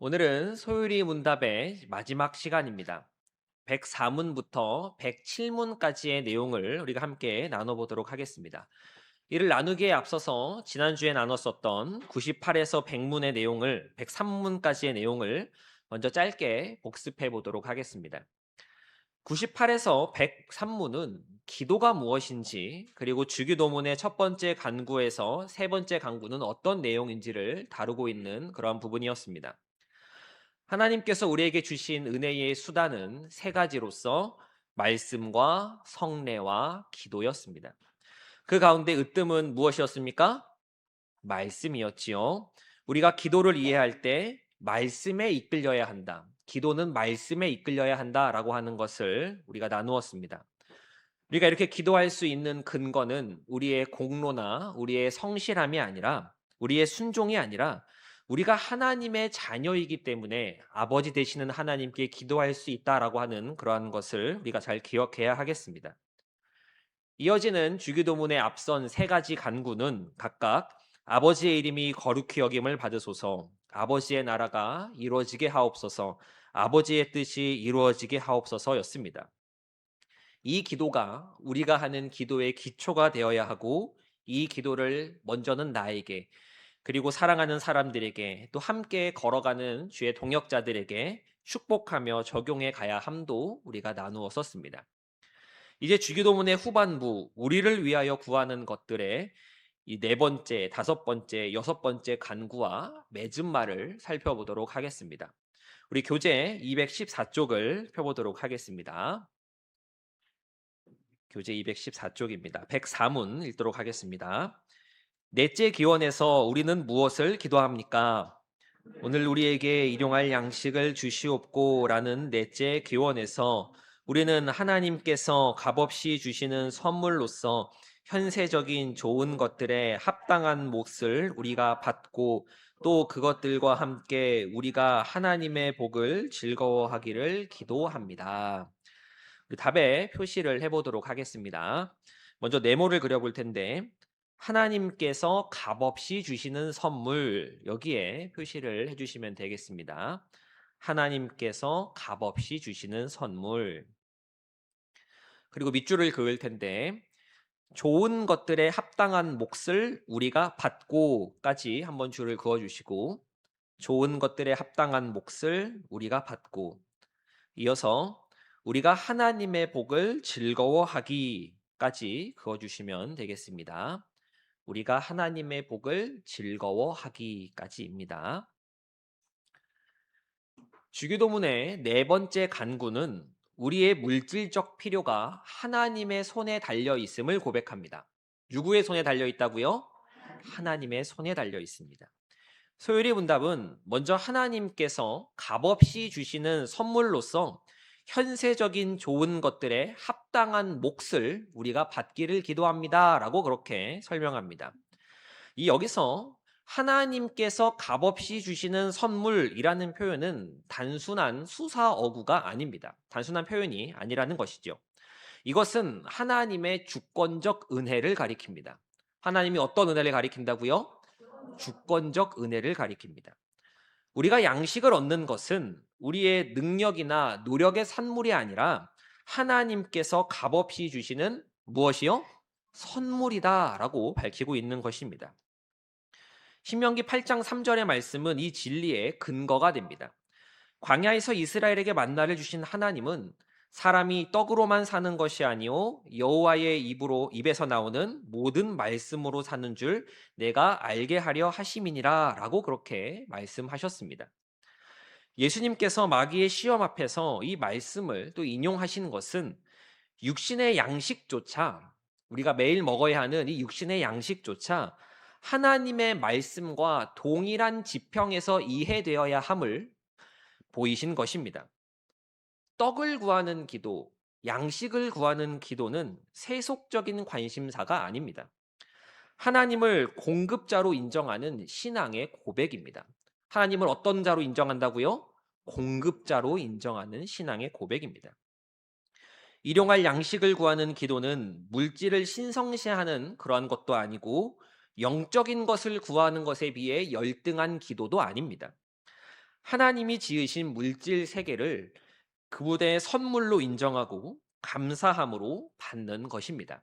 오늘은 소율이 문답의 마지막 시간입니다. 104문부터 107문까지의 내용을 우리가 함께 나눠보도록 하겠습니다. 이를 나누기에 앞서서 지난주에 나눴었던 98에서 100문의 내용을 103문까지의 내용을 먼저 짧게 복습해 보도록 하겠습니다. 98에서 103문은 기도가 무엇인지, 그리고 주기도문의 첫 번째 간구에서 세 번째 간구는 어떤 내용인지를 다루고 있는 그러한 부분이었습니다. 하나님께서 우리에게 주신 은혜의 수단은 세 가지로서 말씀과 성례와 기도였습니다. 그 가운데 으뜸은 무엇이었습니까? 말씀이었지요. 우리가 기도를 이해할 때 말씀에 이끌려야 한다. 기도는 말씀에 이끌려야 한다라고 하는 것을 우리가 나누었습니다. 우리가 이렇게 기도할 수 있는 근거는 우리의 공로나 우리의 성실함이 아니라, 우리의 순종이 아니라, 우리가 하나님의 자녀이기 때문에 아버지 되시는 하나님께 기도할 수 있다라고 하는 그러한 것을 우리가 잘 기억해야 하겠습니다. 이어지는 주기도문의 앞선 세 가지 간구는 각각 아버지의 이름이 거룩히 여김을 받으소서, 아버지의 나라가 이루어지게 하옵소서, 아버지의 뜻이 이루어지게 하옵소서였습니다. 이 기도가 우리가 하는 기도의 기초가 되어야 하고, 이 기도를 먼저는 나에게, 그리고 사랑하는 사람들에게, 또 함께 걸어가는 주의 동역자들에게 축복하며 적용해 가야 함도 우리가 나누어 썼습니다. 이제 주기도문의 후반부, 우리를 위하여 구하는 것들의 이 네 번째, 다섯 번째, 여섯 번째 간구와 맺은 말을 살펴보도록 하겠습니다. 우리 교재 214쪽을 펴보도록 하겠습니다. 교재 214쪽입니다. 104문 읽도록 하겠습니다. 넷째 기원에서 우리는 무엇을 기도합니까? 오늘 우리에게 일용할 양식을 주시옵고 라는 넷째 기원에서 우리는 하나님께서 값없이 주시는 선물로서 현세적인 좋은 것들에 합당한 몫을 우리가 받고, 또 그것들과 함께 우리가 하나님의 복을 즐거워하기를 기도합니다. 답에 표시를 해보도록 하겠습니다. 먼저 네모를 그려볼 텐데, 하나님께서 값없이 주시는 선물, 여기에 표시를 해주시면 되겠습니다. 하나님께서 값없이 주시는 선물. 그리고 밑줄을 그을 텐데, 좋은 것들에 합당한 몫을 우리가 받고까지 한번 줄을 그어주시고, 좋은 것들에 합당한 몫을 우리가 받고, 이어서 우리가 하나님의 복을 즐거워하기까지 그어주시면 되겠습니다. 우리가 하나님의 복을 즐거워하기까지입니다. 주기도문의 네 번째 간구는 우리의 물질적 필요가 하나님의 손에 달려 있음을 고백합니다. 누구의 손에 달려 있다고요? 하나님의 손에 달려 있습니다. 소율이 문답은 먼저 하나님께서 값없이 주시는 선물로서 현세적인 좋은 것들에 합당한 몫을 우리가 받기를 기도합니다 라고 그렇게 설명합니다. 이 여기서 하나님께서 값없이 주시는 선물이라는 표현은 단순한 수사어구가 아닙니다. 단순한 표현이 아니라는 것이죠. 이것은 하나님의 주권적 은혜를 가리킵니다. 하나님이 어떤 은혜를 가리킨다고요? 주권적 은혜를 가리킵니다. 우리가 양식을 얻는 것은 우리의 능력이나 노력의 산물이 아니라 하나님께서 값없이 주시는 무엇이요? 선물이다라고 밝히고 있는 것입니다. 신명기 8장 3절의 말씀은 이 진리의 근거가 됩니다. 광야에서 이스라엘에게 만나를 주신 하나님은 사람이 떡으로만 사는 것이 아니요 여호와의 입에서 나오는 모든 말씀으로 사는 줄 내가 알게 하려 하심이니라 라고 그렇게 말씀하셨습니다. 예수님께서 마귀의 시험 앞에서 이 말씀을 또 인용하신 것은 육신의 양식조차, 우리가 매일 먹어야 하는 이 육신의 양식조차 하나님의 말씀과 동일한 지평에서 이해되어야 함을 보이신 것입니다. 떡을 구하는 기도, 양식을 구하는 기도는 세속적인 관심사가 아닙니다. 하나님을 공급자로 인정하는 신앙의 고백입니다. 하나님을 어떤 자로 인정한다고요? 공급자로 인정하는 신앙의 고백입니다. 일용할 양식을 구하는 기도는 물질을 신성시하는 그러한 것도 아니고 영적인 것을 구하는 것에 비해 열등한 기도도 아닙니다. 하나님이 지으신 물질 세계를 그분의 선물로 인정하고 감사함으로 받는 것입니다.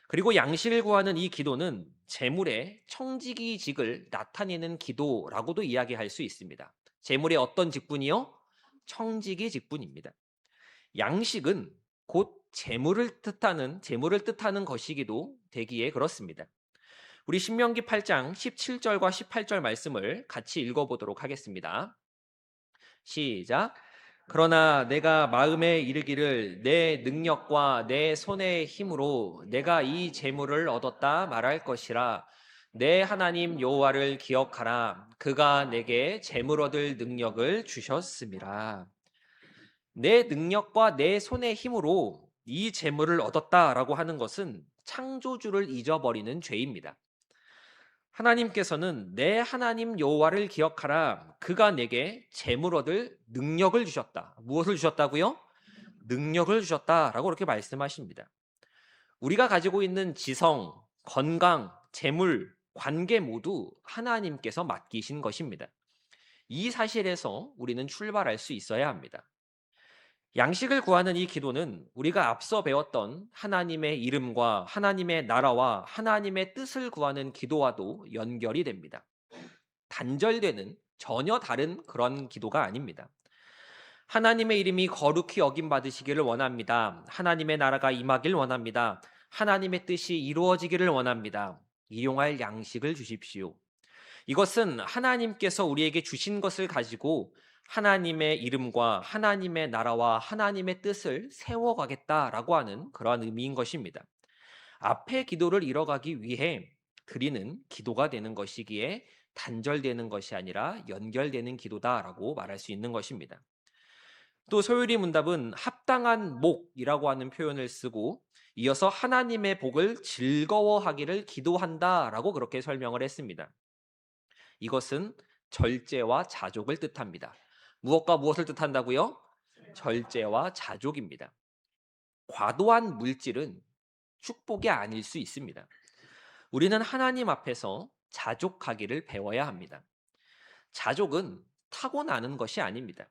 그리고 양식을 구하는 이 기도는 재물의 청지기직을 나타내는 기도라고도 이야기할 수 있습니다. 재물의 어떤 직분이요? 청지기 직분입니다. 양식은 곧 재물을 뜻하는 것이기도 되기에 그렇습니다. 우리 신명기 8장 17절과 18절 말씀을 같이 읽어보도록 하겠습니다. 시작. 그러나 내가 마음에 이르기를 내 능력과 내 손의 힘으로 내가 이 재물을 얻었다 말할 것이라. 내 하나님 여호와를 기억하라. 그가 내게 재물 얻을 능력을 주셨음이라. 내 능력과 내 손의 힘으로 이 재물을 얻었다라고 하는 것은 창조주를 잊어버리는 죄입니다. 하나님께서는 내 하나님 여호와를 기억하라. 그가 내게 재물 얻을 능력을 주셨다. 무엇을 주셨다고요? 능력을 주셨다라고 그렇게 말씀하십니다. 우리가 가지고 있는 지성, 건강, 재물, 관계 모두 하나님께서 맡기신 것입니다. 이 사실에서 우리는 출발할 수 있어야 합니다. 양식을 구하는 이 기도는 우리가 앞서 배웠던 하나님의 이름과 하나님의 나라와 하나님의 뜻을 구하는 기도와도 연결이 됩니다. 단절되는 전혀 다른 그런 기도가 아닙니다. 하나님의 이름이 거룩히 여김 받으시기를 원합니다. 하나님의 나라가 임하길 원합니다. 하나님의 뜻이 이루어지기를 원합니다. 일용할 양식을 주십시오. 이것은 하나님께서 우리에게 주신 것을 가지고 하나님의 이름과 하나님의 나라와 하나님의 뜻을 세워가겠다라고 하는 그러한 의미인 것입니다. 앞의 기도를 이뤄가기 위해 드리는 기도가 되는 것이기에 단절되는 것이 아니라 연결되는 기도다라고 말할 수 있는 것입니다. 또 소율이 문답은 합당한 목이라고 하는 표현을 쓰고 이어서 하나님의 복을 즐거워하기를 기도한다라고 그렇게 설명을 했습니다. 이것은 절제와 자족을 뜻합니다. 무엇과 무엇을 뜻한다고요? 절제와 자족입니다. 과도한 물질은 축복이 아닐 수 있습니다. 우리는 하나님 앞에서 자족하기를 배워야 합니다. 자족은 타고나는 것이 아닙니다.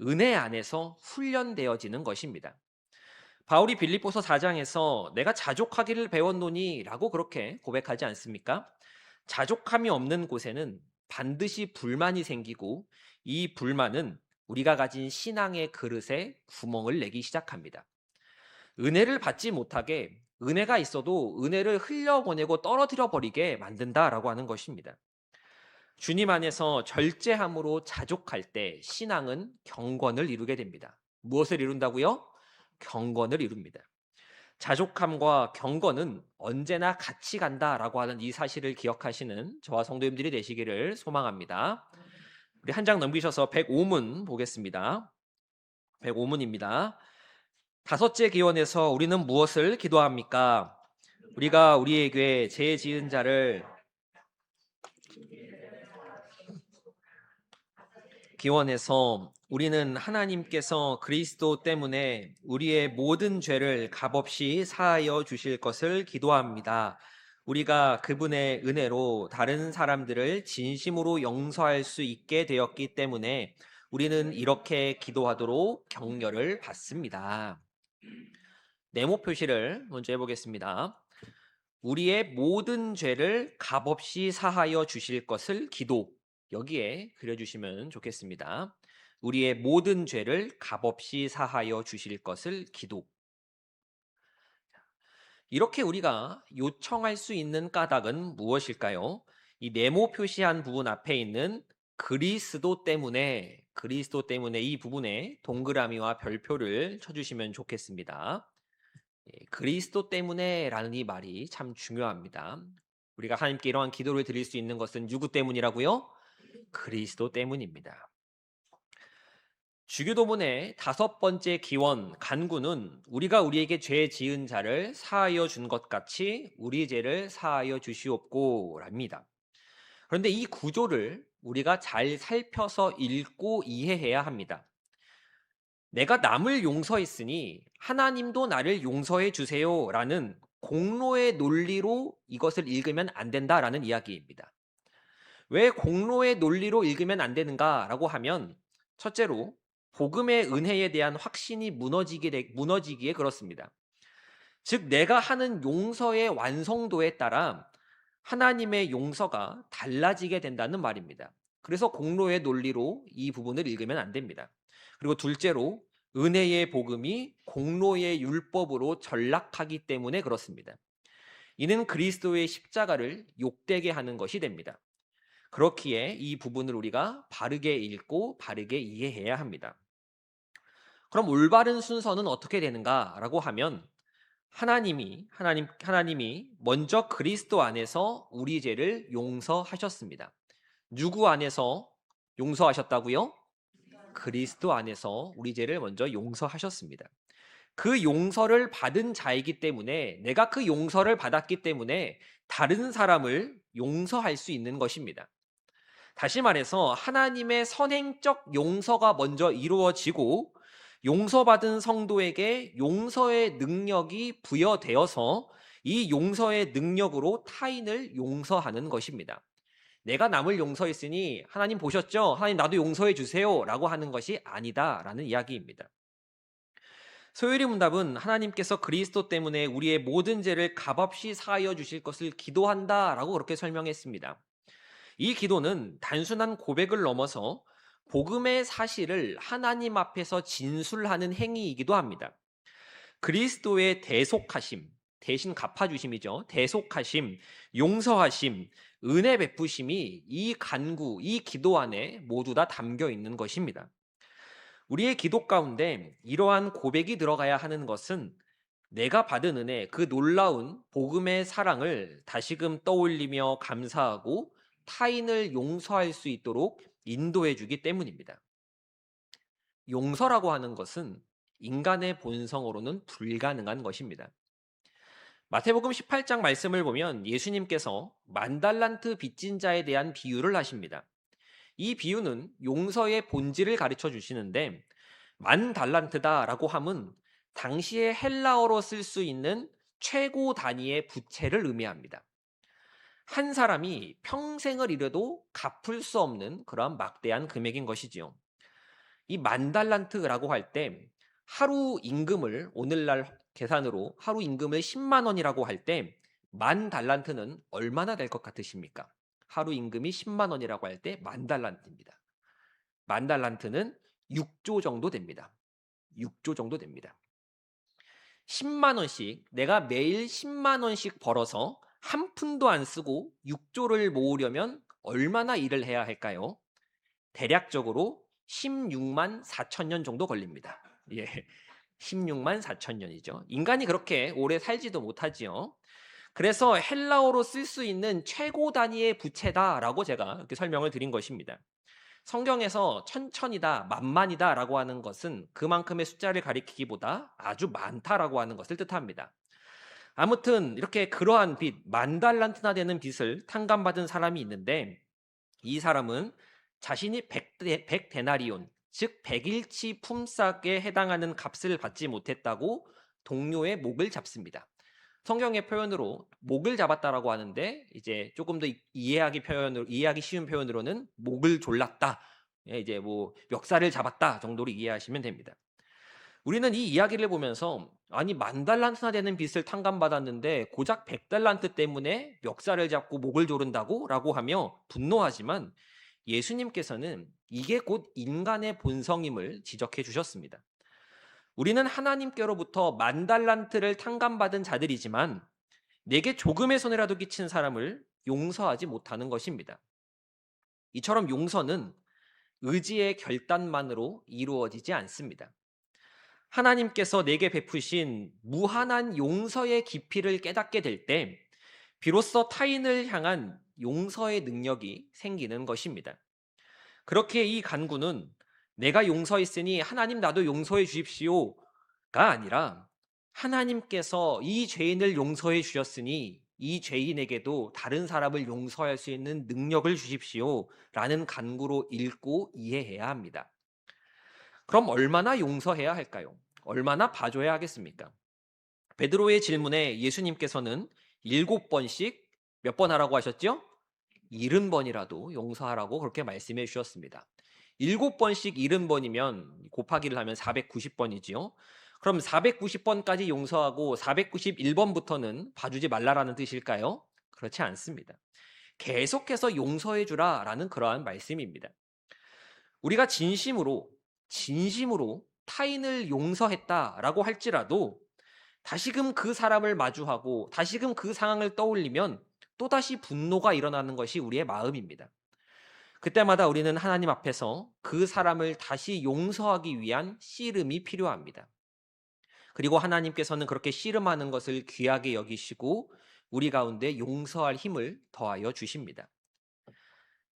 은혜 안에서 훈련되어지는 것입니다. 바울이 빌립보서 4장에서 내가 자족하기를 배웠노니 라고 그렇게 고백하지 않습니까? 자족함이 없는 곳에는 반드시 불만이 생기고 이 불만은 우리가 가진 신앙의 그릇에 구멍을 내기 시작합니다. 은혜를 받지 못하게 은혜가 있어도 은혜를 흘려보내고 떨어뜨려 버리게 만든다라고 하는 것입니다. 주님 안에서 절제함으로 자족할 때 신앙은 경건을 이루게 됩니다. 무엇을 이룬다고요? 경건을 이룹니다. 자족함과 경건은 언제나 같이 간다라고 하는 이 사실을 기억하시는 저와 성도님들이 되시기를 소망합니다. 우리 한 장 넘기셔서 105문 보겠습니다. 105문입니다. 다섯째 기원에서 우리는 무엇을 기도합니까? 우리가 우리에게 죄 지은 자를 기원해서 우리는 하나님께서 그리스도 때문에 우리의 모든 죄를 값없이 사하여 주실 것을 기도합니다. 우리가 그분의 은혜로 다른 사람들을 진심으로 용서할 수 있게 되었기 때문에 우리는 이렇게 기도하도록 격려를 받습니다. 네모 표시를 먼저 해보겠습니다. 우리의 모든 죄를 값없이 사하여 주실 것을 기도. 여기에 그려주시면 좋겠습니다. 우리의 모든 죄를 값없이 사하여 주실 것을 기도. 이렇게 우리가 요청할 수 있는 까닭은 무엇일까요? 이 네모 표시한 부분 앞에 있는 그리스도 때문에 이 부분에 동그라미와 별표를 쳐주시면 좋겠습니다. 그리스도 때문에 라는 이 말이 참 중요합니다. 우리가 하나님께 이러한 기도를 드릴 수 있는 것은 누구 때문이라고요? 그리스도 때문입니다. 주교도문의 다섯 번째 기원, 간구는 우리가 우리에게 죄 지은 자를 사하여 준 것 같이 우리 죄를 사하여 주시옵고 랍니다. 그런데 이 구조를 우리가 잘 살펴서 읽고 이해해야 합니다. 내가 남을 용서했으니 하나님도 나를 용서해 주세요 라는 공로의 논리로 이것을 읽으면 안 된다라는 이야기입니다. 왜 공로의 논리로 읽으면 안 되는가라고 하면 첫째로 복음의 은혜에 대한 확신이 무너지기에 그렇습니다. 즉 내가 하는 용서의 완성도에 따라 하나님의 용서가 달라지게 된다는 말입니다. 그래서 공로의 논리로 이 부분을 읽으면 안 됩니다. 그리고 둘째로 은혜의 복음이 공로의 율법으로 전락하기 때문에 그렇습니다. 이는 그리스도의 십자가를 욕되게 하는 것이 됩니다. 그렇기에 이 부분을 우리가 바르게 읽고 바르게 이해해야 합니다. 그럼 올바른 순서는 어떻게 되는가라고 하면 하나님이 먼저 그리스도 안에서 우리 죄를 용서하셨습니다. 누구 안에서 용서하셨다고요? 그리스도 안에서 우리 죄를 먼저 용서하셨습니다. 그 용서를 받은 자이기 때문에 내가 그 용서를 받았기 때문에 다른 사람을 용서할 수 있는 것입니다. 다시 말해서 하나님의 선행적 용서가 먼저 이루어지고 용서받은 성도에게 용서의 능력이 부여되어서 이 용서의 능력으로 타인을 용서하는 것입니다. 내가 남을 용서했으니 하나님 보셨죠? 하나님 나도 용서해 주세요 라고 하는 것이 아니다라는 이야기입니다. 소요리 문답은 하나님께서 그리스도 때문에 우리의 모든 죄를 값없이 사하여 주실 것을 기도한다라고 그렇게 설명했습니다. 이 기도는 단순한 고백을 넘어서 복음의 사실을 하나님 앞에서 진술하는 행위이기도 합니다. 그리스도의 대속하심, 대신 갚아주심이죠. 대속하심, 용서하심, 은혜 베푸심이 이 간구, 이 기도 안에 모두 다 담겨 있는 것입니다. 우리의 기도 가운데 이러한 고백이 들어가야 하는 것은 내가 받은 은혜, 그 놀라운 복음의 사랑을 다시금 떠올리며 감사하고 타인을 용서할 수 있도록 인도해 주기 때문입니다. 용서라고 하는 것은 인간의 본성으로는 불가능한 것입니다. 마태복음 18장 말씀을 보면 예수님께서 만달란트 빚진 자에 대한 비유를 하십니다. 이 비유는 용서의 본질을 가르쳐 주시는데 만달란트다라고 함은 당시의 헬라어로 쓸 수 있는 최고 단위의 부채를 의미합니다. 한 사람이 평생을 일해도 갚을 수 없는 그런 막대한 금액인 것이지요. 이 만달란트라고 할 때 하루 임금을 오늘날 계산으로 하루 임금을 10만 원이라고 할 때 만 달란트는 얼마나 될 것 같으십니까? 하루 임금이 10만 원이라고 할 때 만 달란트입니다. 만 달란트는 6조 정도 됩니다. 6조 정도 됩니다. 10만 원씩 내가 매일 10만 원씩 벌어서 한 푼도 안 쓰고 6조를 모으려면 얼마나 일을 해야 할까요? 대략적으로 16만 4천 년 정도 걸립니다. 예. 16만 4천 년이죠. 인간이 그렇게 오래 살지도 못하지요. 그래서 헬라어로 쓸 수 있는 최고 단위의 부채다라고 제가 이렇게 설명을 드린 것입니다. 성경에서 천천이다, 만만이다 라고 하는 것은 그만큼의 숫자를 가리키기보다 아주 많다라고 하는 것을 뜻합니다. 아무튼 이렇게 그러한 빚, 만 달란트나 되는 빚을 탕감받은 사람이 있는데 이 사람은 자신이 100데나리온, 즉 100일치 품삯에 해당하는 값을 받지 못했다고 동료의 목을 잡습니다. 성경의 표현으로 목을 잡았다라고 하는데 이제 조금 더 이해하기 쉬운 표현으로는 목을 졸랐다. 이제 뭐 멱살을 잡았다 정도로 이해하시면 됩니다. 우리는 이 이야기를 보면서 아니 만 달란트나 되는 빚을 탕감받았는데 고작 100달란트 때문에 멱살을 잡고 목을 조른다고? 라고 하며 분노하지만 예수님께서는 이게 곧 인간의 본성임을 지적해 주셨습니다. 우리는 하나님께로부터 만 달란트를 탕감받은 자들이지만 내게 조금의 손해라도 끼친 사람을 용서하지 못하는 것입니다. 이처럼 용서는 의지의 결단만으로 이루어지지 않습니다. 하나님께서 내게 베푸신 무한한 용서의 깊이를 깨닫게 될 때 비로소 타인을 향한 용서의 능력이 생기는 것입니다. 그렇게 이 간구는 내가 용서했으니 하나님 나도 용서해 주십시오가 아니라 하나님께서 이 죄인을 용서해 주셨으니 이 죄인에게도 다른 사람을 용서할 수 있는 능력을 주십시오라는 간구로 읽고 이해해야 합니다. 그럼 얼마나 용서해야 할까요? 얼마나 봐줘야 하겠습니까? 베드로의 질문에 예수님께서는 7번씩 몇 번 하라고 하셨죠? 70번이라도 용서하라고 그렇게 말씀해 주셨습니다. 7번씩 70번이면 곱하기를 하면 490번이지요. 그럼 490번까지 용서하고 491번부터는 봐주지 말라라는 뜻일까요? 그렇지 않습니다. 계속해서 용서해 주라라는 그러한 말씀입니다. 우리가 진심으로 타인을 용서했다라고 할지라도 다시금 그 사람을 마주하고 다시금 그 상황을 떠올리면 또다시 분노가 일어나는 것이 우리의 마음입니다. 그때마다 우리는 하나님 앞에서 그 사람을 다시 용서하기 위한 씨름이 필요합니다. 그리고 하나님께서는 그렇게 씨름하는 것을 귀하게 여기시고 우리 가운데 용서할 힘을 더하여 주십니다.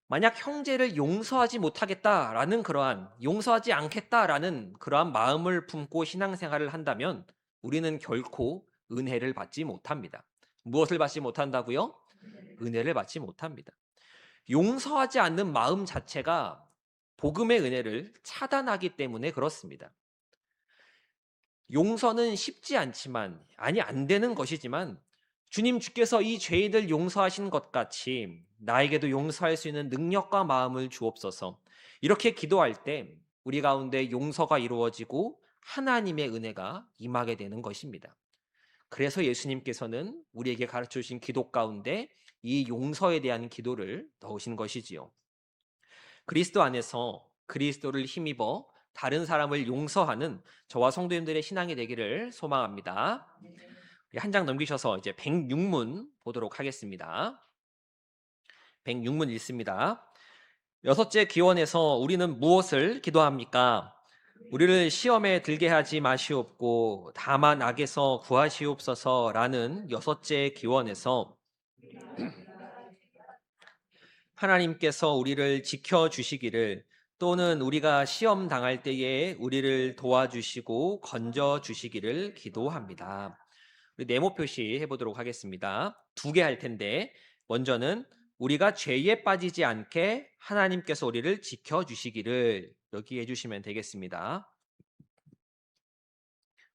만약 형제를 용서하지 못하겠다라는 용서하지 않겠다라는 그러한 마음을 품고 신앙생활을 한다면 우리는 결코 은혜를 받지 못합니다. 무엇을 받지 못한다고요? 은혜를 받지 못합니다. 용서하지 않는 마음 자체가 복음의 은혜를 차단하기 때문에 그렇습니다. 용서는 쉽지 않지만, 안 되는 것이지만 주께서 이 죄인을 용서하신 것 같이 나에게도 용서할 수 있는 능력과 마음을 주옵소서. 이렇게 기도할 때 우리 가운데 용서가 이루어지고 하나님의 은혜가 임하게 되는 것입니다. 그래서 예수님께서는 우리에게 가르쳐 주신 기도 가운데 이 용서에 대한 기도를 넣으신 것이지요. 그리스도 안에서 그리스도를 힘입어 다른 사람을 용서하는 저와 성도님들의 신앙이 되기를 소망합니다. 한 장 넘기셔서 이제 106문 보도록 하겠습니다. 106문 읽습니다. 여섯째 기원에서 우리는 무엇을 기도합니까? 우리를 시험에 들게 하지 마시옵고 다만 악에서 구하시옵소서라는 여섯째 기원에서 하나님께서 우리를 지켜주시기를 또는 우리가 시험 당할 때에 우리를 도와주시고 건져주시기를 기도합니다. 우리 네모 표시 해보도록 하겠습니다. 2개 할 텐데 먼저는 우리가 죄에 빠지지 않게 하나님께서 우리를 지켜주시기를 여기 해주시면 되겠습니다.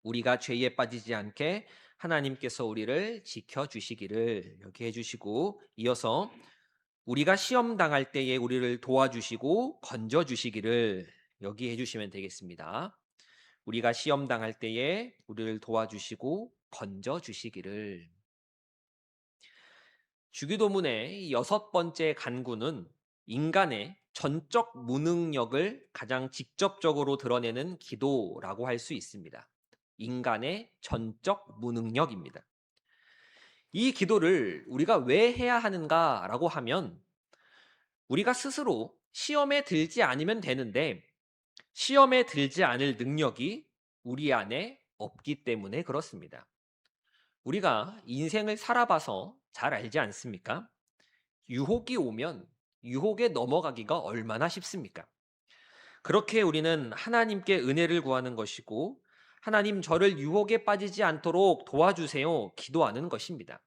우리가 죄에 빠지지 않게 하나님께서 우리를 지켜주시기를 여기 해주시고 이어서 우리가 시험 당할 때에 우리를 도와주시고 건져주시기를 여기 해주시면 되겠습니다. 우리가 시험 당할 때에 우리를 도와주시고 건져주시기를. 주기도문의 6번째 간구는 인간의 전적 무능력을 가장 직접적으로 드러내는 기도라고 할 수 있습니다. 인간의 전적 무능력입니다. 이 기도를 우리가 왜 해야 하는가라고 하면 우리가 스스로 시험에 들지 않으면 되는데 시험에 들지 않을 능력이 우리 안에 없기 때문에 그렇습니다. 우리가 인생을 살아봐서 잘 알지 않습니까? 유혹이 오면 유혹에 넘어가기가 얼마나 쉽습니까? 그렇게 우리는 하나님께 은혜를 구하는 것이고 하나님 저를 유혹에 빠지지 않도록 도와주세요 기도하는 것입니다.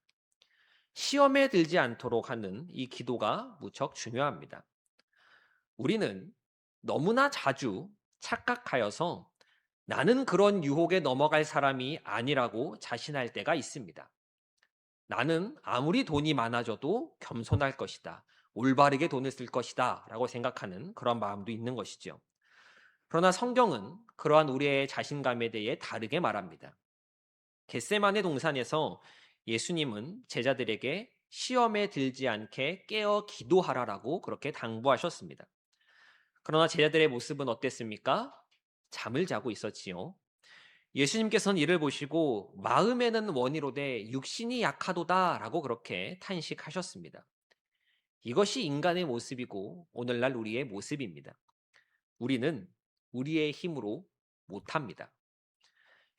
시험에 들지 않도록 하는 이 기도가 무척 중요합니다. 우리는 너무나 자주 착각하여서 나는 그런 유혹에 넘어갈 사람이 아니라고 자신할 때가 있습니다. 나는 아무리 돈이 많아져도 겸손할 것이다. 올바르게 돈을 쓸 것이다. 라고 생각하는 그런 마음도 있는 것이죠. 그러나 성경은 그러한 우리의 자신감에 대해 다르게 말합니다. 겟세마네 동산에서 예수님은 제자들에게 시험에 들지 않게 깨어 기도하라라고 그렇게 당부하셨습니다. 그러나 제자들의 모습은 어땠습니까? 잠을 자고 있었지요. 예수님께서는 이를 보시고 마음에는 원이로되 육신이 약하도다라고 그렇게 탄식하셨습니다. 이것이 인간의 모습이고 오늘날 우리의 모습입니다. 우리는 우리의 힘으로 못합니다.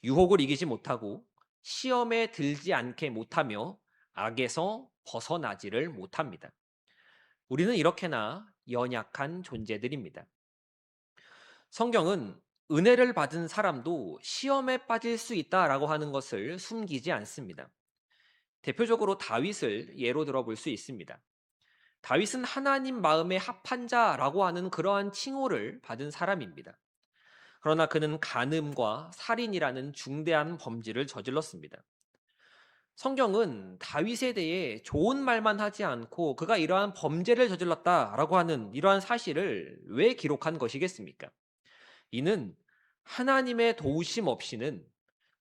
유혹을 이기지 못하고 시험에 들지 않게 못하며 악에서 벗어나지를 못합니다. 우리는 이렇게나 연약한 존재들입니다. 성경은 은혜를 받은 사람도 시험에 빠질 수 있다라고 하는 것을 숨기지 않습니다. 대표적으로 다윗을 예로 들어볼 수 있습니다. 다윗은 하나님 마음에 합한 자라고 하는 그러한 칭호를 받은 사람입니다. 그러나 그는 간음과 살인이라는 중대한 범죄를 저질렀습니다. 성경은 다윗에 대해 좋은 말만 하지 않고 그가 이러한 범죄를 저질렀다라고 하는 이러한 사실을 왜 기록한 것이겠습니까? 이는 하나님의 도우심 없이는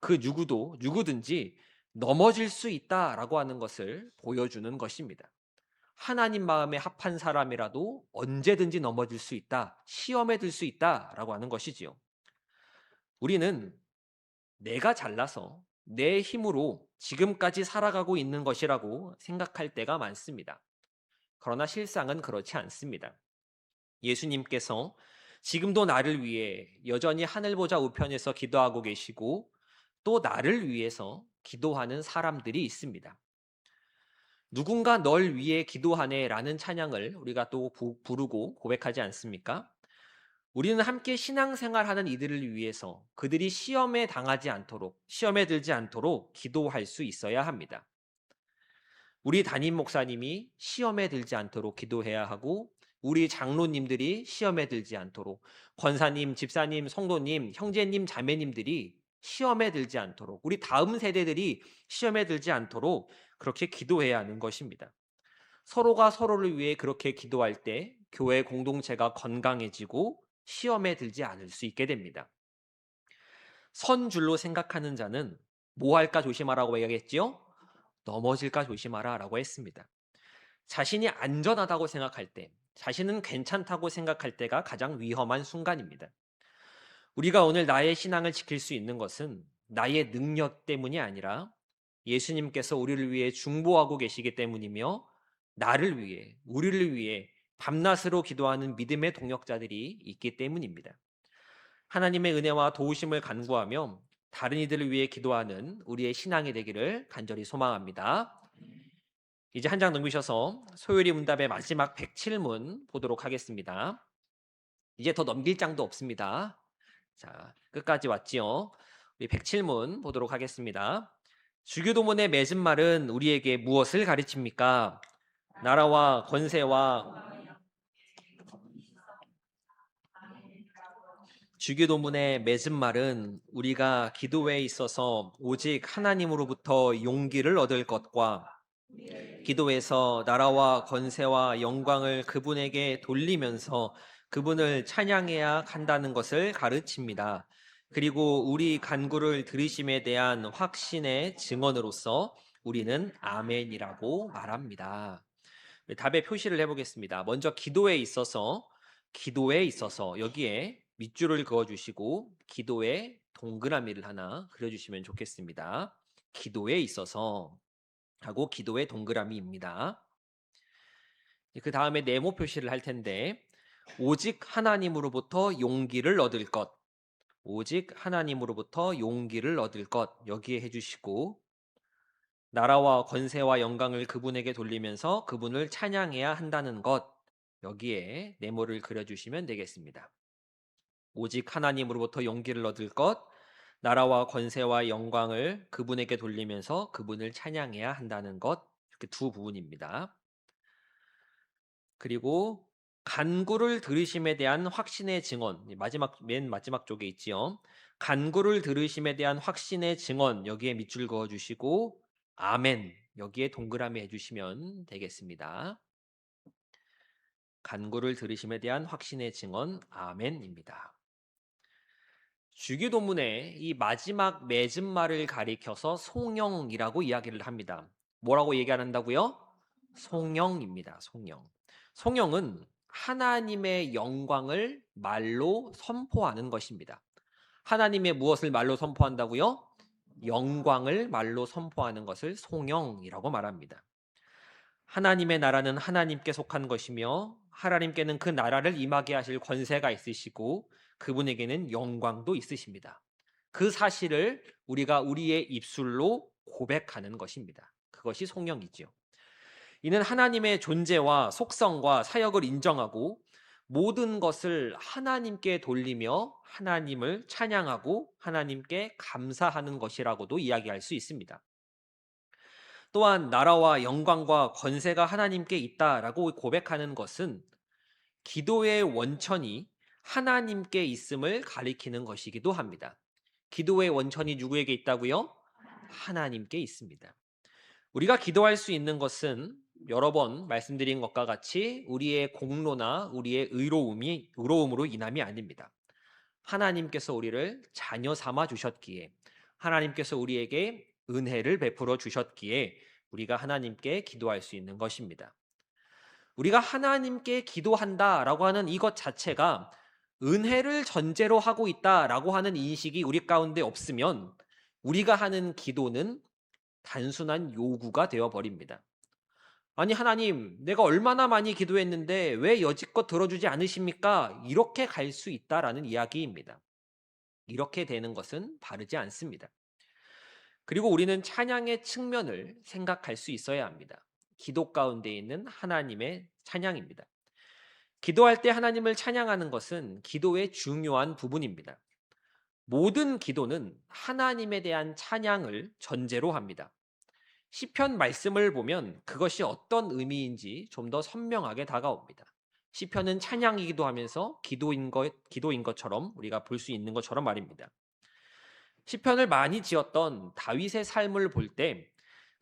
그 누구든지 넘어질 수 있다라고 하는 것을 보여주는 것입니다. 하나님 마음에 합한 사람이라도 언제든지 넘어질 수 있다, 시험에 들 수 있다라고 하는 것이지요. 우리는 내가 잘나서 내 힘으로 지금까지 살아가고 있는 것이라고 생각할 때가 많습니다. 그러나 실상은 그렇지 않습니다. 예수님께서 지금도 나를 위해 여전히 하늘 보좌 우편에서 기도하고 계시고 또 나를 위해서 기도하는 사람들이 있습니다. 누군가 널 위해 기도하네 라는 찬양을 우리가 또 부르고 고백하지 않습니까? 우리는 함께 신앙생활하는 이들을 위해서 그들이 시험에 들지 않도록 기도할 수 있어야 합니다. 우리 담임 목사님이 시험에 들지 않도록 기도해야 하고 우리 장로님들이 시험에 들지 않도록 권사님, 집사님, 성도님, 형제님, 자매님들이 시험에 들지 않도록 우리 다음 세대들이 시험에 들지 않도록 그렇게 기도해야 하는 것입니다. 서로가 서로를 위해 그렇게 기도할 때 교회 공동체가 건강해지고 시험에 들지 않을 수 있게 됩니다. 선 줄로 생각하는 자는 뭐 할까 조심하라고 얘기했지요? 넘어질까 조심하라 라고 했습니다. 자신이 안전하다고 생각할 때, 자신은 괜찮다고 생각할 때가 가장 위험한 순간입니다. 우리가 오늘 나의 신앙을 지킬 수 있는 것은 나의 능력 때문이 아니라 예수님께서 우리를 위해 중보하고 계시기 때문이며 나를 위해, 우리를 위해 밤낮으로 기도하는 믿음의 동역자들이 있기 때문입니다. 하나님의 은혜와 도우심을 간구하며 다른 이들을 위해 기도하는 우리의 신앙이 되기를 간절히 소망합니다. 이제 한 장 넘기셔서 소요리 문답의 마지막 107문 보도록 하겠습니다. 이제 더 넘길 장도 없습니다. 자, 끝까지 왔지요. 우리 107문 보도록 하겠습니다. 주교도문의 맺은 말은 우리에게 무엇을 가르칩니까? 나라와 권세와 주교도문의 맺은 말은 우리가 기도에 있어서 오직 하나님으로부터 용기를 얻을 것과 기도에서 나라와 권세와 영광을 그분에게 돌리면서 그분을 찬양해야 한다는 것을 가르칩니다. 그리고 우리 간구를 들으심에 대한 확신의 증언으로서 우리는 아멘이라고 말합니다. 답의 표시를 해보겠습니다. 먼저 기도에 있어서 여기에 밑줄을 그어주시고 기도에 동그라미를 하나 그려주시면 좋겠습니다. 기도에 있어서 하고 기도의 동그라미입니다. 그 다음에 네모 표시를 할 텐데 오직 하나님으로부터 용기를 얻을 것, 오직 하나님으로부터 용기를 얻을 것 여기에 해주시고 나라와 권세와 영광을 그분에게 돌리면서 그분을 찬양해야 한다는 것 여기에 네모를 그려주시면 되겠습니다. 오직 하나님으로부터 용기를 얻을 것, 나라와 권세와 영광을 그분에게 돌리면서 그분을 찬양해야 한다는 것 이렇게 두 부분입니다. 그리고 간구를 들으심에 대한 확신의 증언 맨 마지막 쪽에 있지요. 간구를 들으심에 대한 확신의 증언 여기에 밑줄 그어 주시고 아멘 여기에 동그라미 해주시면 되겠습니다. 간구를 들으심에 대한 확신의 증언 아멘입니다. 주기도문의 이 마지막 맺은 말을 가리켜서 송영이라고 이야기를 합니다. 뭐라고 얘기한다고요? 송영입니다. 송영. 송영은 하나님의 영광을 말로 선포하는 것입니다. 하나님의 무엇을 말로 선포한다고요? 영광을 말로 선포하는 것을 송영이라고 말합니다. 하나님의 나라는 하나님께 속한 것이며 하나님께는 그 나라를 임하게 하실 권세가 있으시고 그분에게는 영광도 있으십니다. 그 사실을 우리가 우리의 입술로 고백하는 것입니다. 그것이 송영이지요. 이는 하나님의 존재와 속성과 사역을 인정하고 모든 것을 하나님께 돌리며 하나님을 찬양하고 하나님께 감사하는 것이라고도 이야기할 수 있습니다. 또한 나라와 영광과 권세가 하나님께 있다라고 고백하는 것은 기도의 원천이 하나님께 있음을 가리키는 것이기도 합니다. 기도의 원천이 누구에게 있다고요? 하나님께 있습니다. 우리가 기도할 수 있는 것은 여러 번 말씀드린 것과 같이 우리의 공로나 우리의 의로움으로 인함이 아닙니다. 하나님께서 우리를 자녀 삼아 주셨기에, 하나님께서 우리에게 은혜를 베풀어 주셨기에 우리가 하나님께 기도할 수 있는 것입니다. 우리가 하나님께 기도한다라고 하는 이것 자체가 은혜를 전제로 하고 있다라고 하는 인식이 우리 가운데 없으면 우리가 하는 기도는 단순한 요구가 되어 버립니다. 아니, 하나님, 내가 얼마나 많이 기도했는데 왜 여지껏 들어주지 않으십니까? 이렇게 갈 수 있다라는 이야기입니다. 이렇게 되는 것은 바르지 않습니다. 그리고 우리는 찬양의 측면을 생각할 수 있어야 합니다. 기도 가운데 있는 하나님의 찬양입니다. 기도할 때 하나님을 찬양하는 것은 기도의 중요한 부분입니다. 모든 기도는 하나님에 대한 찬양을 전제로 합니다. 시편 말씀을 보면 그것이 어떤 의미인지 좀 더 선명하게 다가옵니다. 시편은 찬양이기도 하면서 기도인 것처럼 우리가 볼 수 있는 것처럼 말입니다. 시편을 많이 지었던 다윗의 삶을 볼 때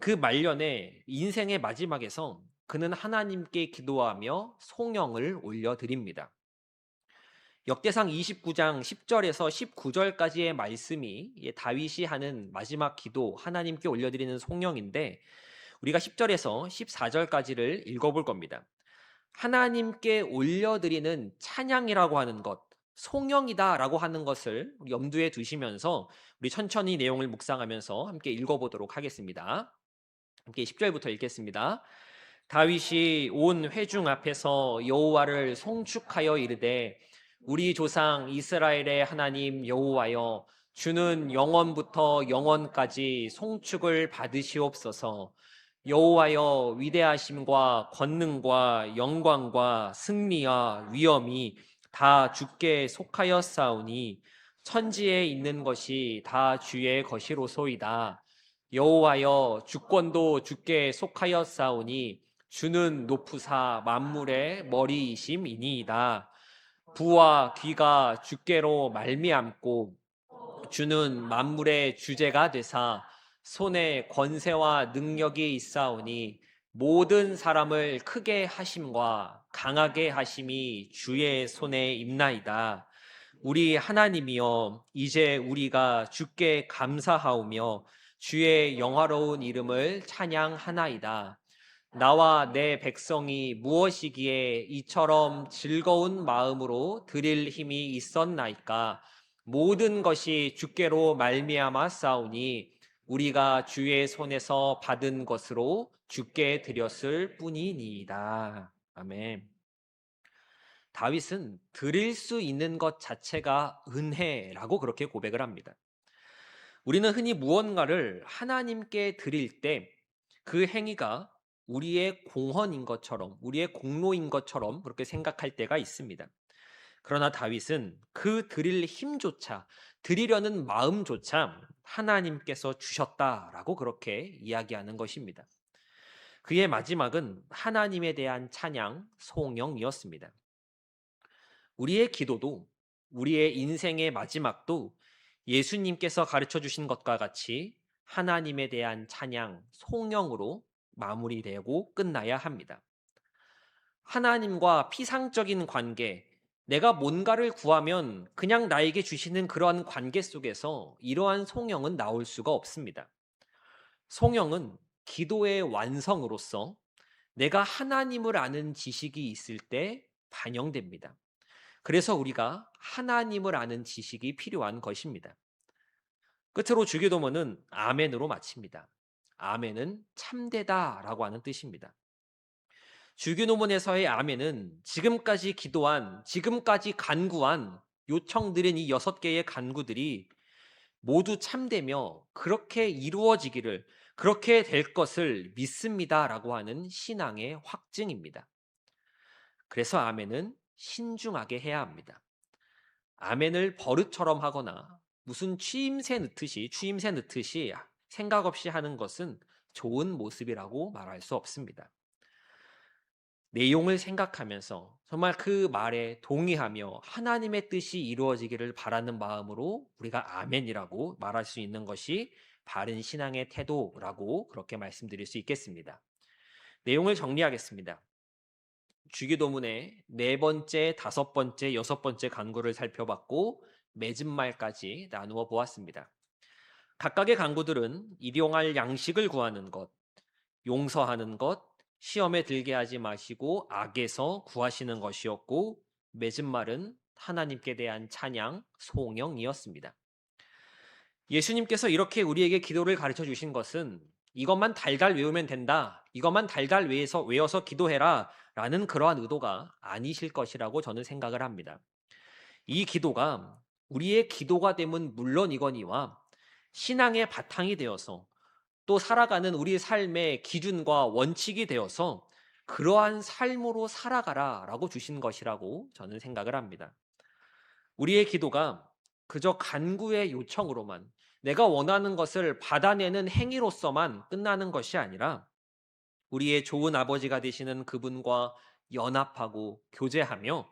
그 말년에 인생의 마지막에서 그는 하나님께 기도하며 송영을 올려드립니다. 역대상 29장 10절에서 19절까지의 말씀이 다윗이 하는 마지막 기도, 하나님께 올려드리는 송영인데 우리가 10절에서 14절까지를 읽어볼 겁니다. 하나님께 올려드리는 찬양이라고 하는 것, 송영이다라고 하는 것을 염두에 두시면서 우리 천천히 내용을 묵상하면서 함께 읽어보도록 하겠습니다. 함께 10절부터 읽겠습니다. 다윗이 온 회중 앞에서 여호와를 송축하여 이르되 우리 조상 이스라엘의 하나님 여호와여, 주는 영원부터 영원까지 송축을 받으시옵소서. 여호와여, 위대하심과 권능과 영광과 승리와 위엄이 다 주께 속하였사오니 천지에 있는 것이 다 주의 것이로소이다. 여호와여, 주권도 주께 속하였사오니 주는 높으사 만물의 머리이심이니이다. 부와 귀가 주께로 말미암고 주는 만물의 주제가 되사 손에 권세와 능력이 있사오니 모든 사람을 크게 하심과 강하게 하심이 주의 손에 있나이다. 우리 하나님이여, 이제 우리가 주께 감사하오며 주의 영화로운 이름을 찬양하나이다. 나와 내 백성이 무엇이기에 이처럼 즐거운 마음으로 드릴 힘이 있었나이까? 모든 것이 주께로 말미암아 싸우니 우리가 주의 손에서 받은 것으로 주께 드렸을 뿐이니이다. 아멘. 다윗은 드릴 수 있는 것 자체가 은혜라고 그렇게 고백을 합니다. 우리는 흔히 무언가를 하나님께 드릴 때 그 행위가 우리의 공헌인 것처럼, 우리의 공로인 것처럼 그렇게 생각할 때가 있습니다. 그러나 다윗은 그 드릴 힘조차, 드리려는 마음조차 하나님께서 주셨다라고 그렇게 이야기하는 것입니다. 그의 마지막은 하나님에 대한 찬양, 송영이었습니다. 우리의 기도도, 우리의 인생의 마지막도 예수님께서 가르쳐 주신 것과 같이 하나님에 대한 찬양, 송영으로 마무리되고 끝나야 합니다. 하나님과 피상적인 관계, 내가 뭔가를 구하면 그냥 나에게 주시는 그러한 관계 속에서 이러한 송영은 나올 수가 없습니다. 송영은 기도의 완성으로서 내가 하나님을 아는 지식이 있을 때 반영됩니다. 그래서 우리가 하나님을 아는 지식이 필요한 것입니다. 끝으로 주기도문은 아멘으로 마칩니다. 아멘은 참되다라고 하는 뜻입니다. 주기도문에서의 아멘은 지금까지 기도한, 지금까지 간구한 요청드린 이 6개의 간구들이 모두 참되며 그렇게 이루어지기를, 그렇게 될 것을 믿습니다라고 하는 신앙의 확증입니다. 그래서 아멘은 신중하게 해야 합니다. 아멘을 버릇처럼 하거나 무슨 추임새 넣듯이 생각 없이 하는 것은 좋은 모습이라고 말할 수 없습니다. 내용을 생각하면서 정말 그 말에 동의하며 하나님의 뜻이 이루어지기를 바라는 마음으로 우리가 아멘이라고 말할 수 있는 것이 바른 신앙의 태도라고 그렇게 말씀드릴 수 있겠습니다. 내용을 정리하겠습니다. 주기도문의 네 번째, 다섯 번째, 여섯 번째 간구를 살펴봤고 맺은 말까지 나누어 보았습니다. 각각의 간구들은 일용할 양식을 구하는 것, 용서하는 것, 시험에 들게 하지 마시고 악에서 구하시는 것이었고 맺은 말은 하나님께 대한 찬양, 송영이었습니다. 예수님께서 이렇게 우리에게 기도를 가르쳐 주신 것은 이것만 달달 외우면 된다. 이것만 달달 외워서 기도해라. 라는 그러한 의도가 아니실 것이라고 저는 생각을 합니다. 이 기도가 우리의 기도가 됨은 물론이거니와 신앙의 바탕이 되어서 또 살아가는 우리 삶의 기준과 원칙이 되어서 그러한 삶으로 살아가라 라고 주신 것이라고 저는 생각을 합니다. 우리의 기도가 그저 간구의 요청으로만 내가 원하는 것을 받아내는 행위로서만 끝나는 것이 아니라 우리의 좋은 아버지가 되시는 그분과 연합하고 교제하며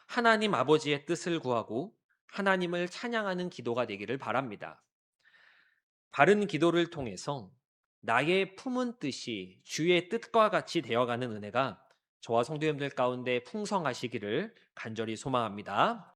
하나님 아버지의 뜻을 구하고 하나님을 찬양하는 기도가 되기를 바랍니다. 바른 기도를 통해서 나의 품은 뜻이 주의 뜻과 같이 되어가는 은혜가 저와 성도님들 가운데 풍성하시기를 간절히 소망합니다.